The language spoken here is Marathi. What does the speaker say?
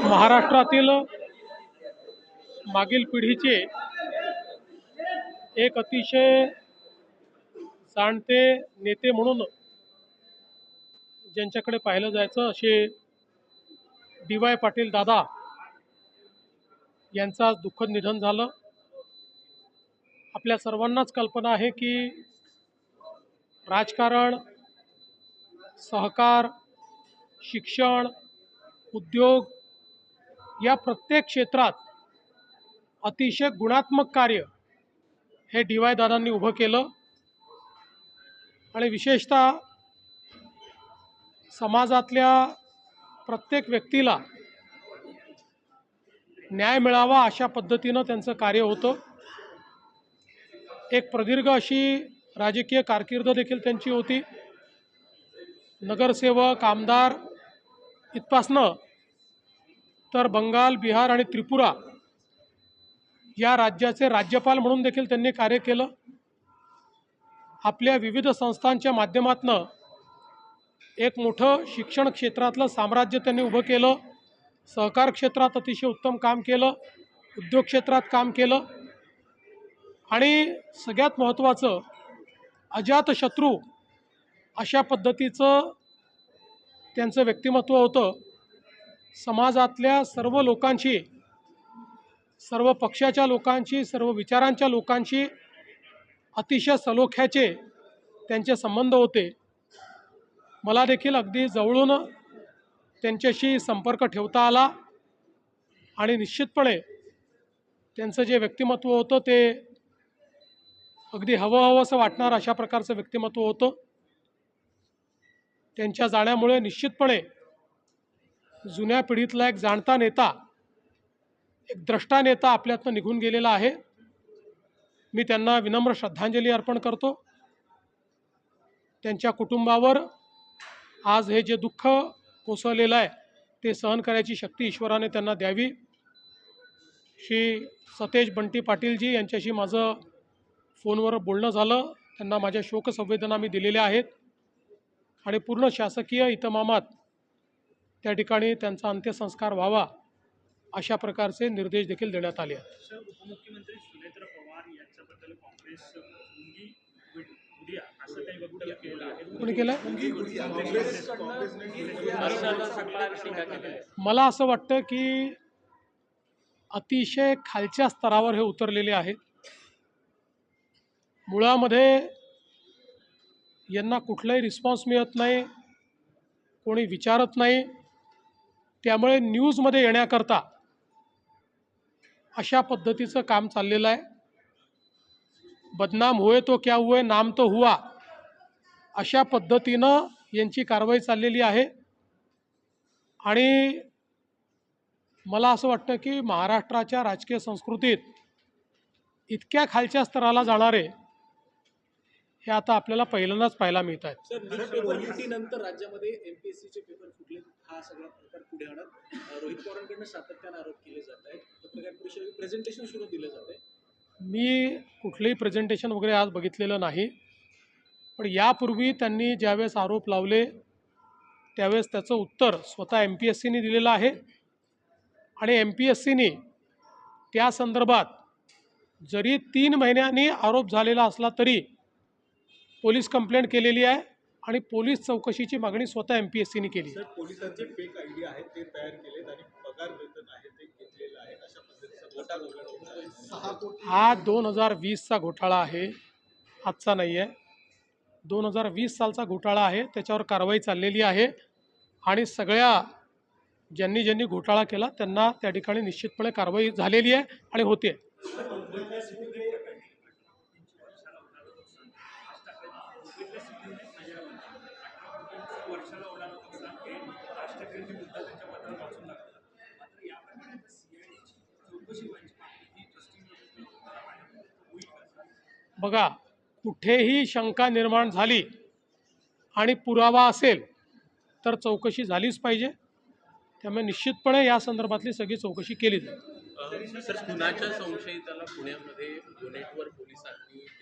महाराष्ट्रातील मागील पिढीचे एक अतिशय जाणते नेते म्हणून ज्यांच्याकडे पाहिलं जायचं असे डी.वाय. पाटील दादा यांचं आज दुःखद निधन झालं। आपल्या सर्वांनाच कल्पना आहे की राजकारण, सहकार, शिक्षण, उद्योग या प्रत्येक क्षेत्रात अतिशय गुणात्मक कार्य हे डी.वाय. दादांनी उभं केलं आणि विशेषतः समाजातल्या प्रत्येक व्यक्तीला न्याय मिळावा अशा पद्धतीनं त्यांचं कार्य होतं। एक प्रदीर्घ अशी राजकीय कारकीर्द देखील त्यांची होती। नगरसेवक, आमदार इथपासनं तर बंगाल, बिहार आणि त्रिपुरा या राज्याचे राज्यपाल म्हणून देखील त्यांनी कार्य केलं। आपल्या विविध संस्थांच्या माध्यमातून एक मोठं शिक्षण क्षेत्रातलं साम्राज्य त्यांनी उभं केलं। सहकार क्षेत्रात अतिशय उत्तम काम केलं, उद्योग क्षेत्रात काम केलं आणि सगळ्यात महत्त्वाचं अजातशत्रू अशा पद्धतीचं त्यांचं व्यक्तिमत्व होतं। समाजातल्या सर्व लोकांशी, सर्व पक्षाच्या लोकांशी, सर्व विचारांच्या लोकांशी अतिशय सलोख्याचे त्यांचे संबंध होते। मला देखील अगदी जवळून त्यांच्याशी संपर्क ठेवता आला आणि निश्चितपणे त्यांचं जे व्यक्तिमत्व होतं ते अगदी हवंहवंसं वाटणार अशा प्रकारचं व्यक्तिमत्व होतं। त्यांच्या जाण्यामुळे निश्चितपणे जुन्या पिढीतला एक जाणता नेता, एक द्रष्टा नेता आपल्यातनं निघून गेलेला आहे। मी त्यांना विनम्र श्रद्धांजली अर्पण करतो। त्यांच्या कुटुंबावर आज हे जे दुःख कोसळलेलं आहे ते सहन करायची शक्ती ईश्वराने त्यांना द्यावी। श्री सतेज बंटी पाटीलजी यांच्याशी माझं फोनवर बोलणं झालं। त्यांना माझ्या शोकसंवेदना मी दिलेल्या आहेत आणि पूर्ण शासकीय इतमामात त्या ठिकाणी त्यांचा अंत्यसंस्कार व्हावा अशा प्रकारचे निर्देश देखील देण्यात आले आहेत। उपमुख्यमंत्री सुनेत्र पवार यांच्याबद्दल काँग्रेस गुडिया असं काही वक्तव्य केलं आहे। कोणी केलं? मला असं वाटतं की अतिशय खालच्या स्तरावर हे उतरलेले आहेत। मुळामध्ये यांना कुठलाही रिस्पॉन्स मिळत नाही, कोणी विचारत नाही, त्यामुळे न्यूजमध्ये येण्याकरता अशा पद्धतीचं काम चाललेलं आहे। बदनाम हुए तो क्या हुए, नाम तो हुआ अशा पद्धतीनं यांची कारवाई चाललेली आहे आणि मला असं वाटतं की महाराष्ट्राच्या राजकीय संस्कृतीत इतक्या खालच्या स्तराला जाणारे हे आता आपल्याला पहिल्यांदाच पाहायला मिळत आहेत। सर, निवडणुकीनंतर राज्यामध्ये एमपीएससीचे पेपर फुटले हा सगळा प्रकार पुढे आणत रोहित पवारांकडून सातत्याने आरोप केले जात आहेत। पत्रकार परिषदेत प्रेझेंटेशन सुद्धा दिलं जात आहे। मी कुठलंही प्रेझेंटेशन वगैरे आज बघितलेलं नाही, पण यापूर्वी त्यांनी ज्यावेळेस आरोप लावले त्यावेळेस त्याचं उत्तर स्वतः MPSCने दिलेलं आहे आणि MPSCने त्या संदर्भात जरी 3 महिन्यांनी आरोप झालेला असला तरी पोलीस कंप्लेंट केलेली आहे आणि पोलीस चौकशीची मागणी स्वतः MPSCने केली। सर, पोलिसांचे फेक आयडी आहेत ते तयार केलेत आणि पगार वेतन आहे ते घेतलेलं आहे अशा पद्धतीचा घोटाळा होता। 6 कोटी हा 2020चा घोटाळा आहे, आजचा नाही आहे। 2020 सालचा घोटाळा आहे, त्याच्यावर कारवाई चाललेली आहे आणि सगळ्या ज्यांनी घोटाळा केला त्यांना त्या ठिकाणी निश्चितपणे कारवाई झालेली आहे आणि होते। बघा, कुठेही शंका निर्माण झाली आणि पुरावा असेल तर चौकशी झालीच पाहिजे। त्यामुळे निश्चितपणे या संदर्भातली सगळी चौकशी केली जाईल। सर, खुनाच्या संशयिताला पुण्यामध्ये बुलेटवर पोलिसांनी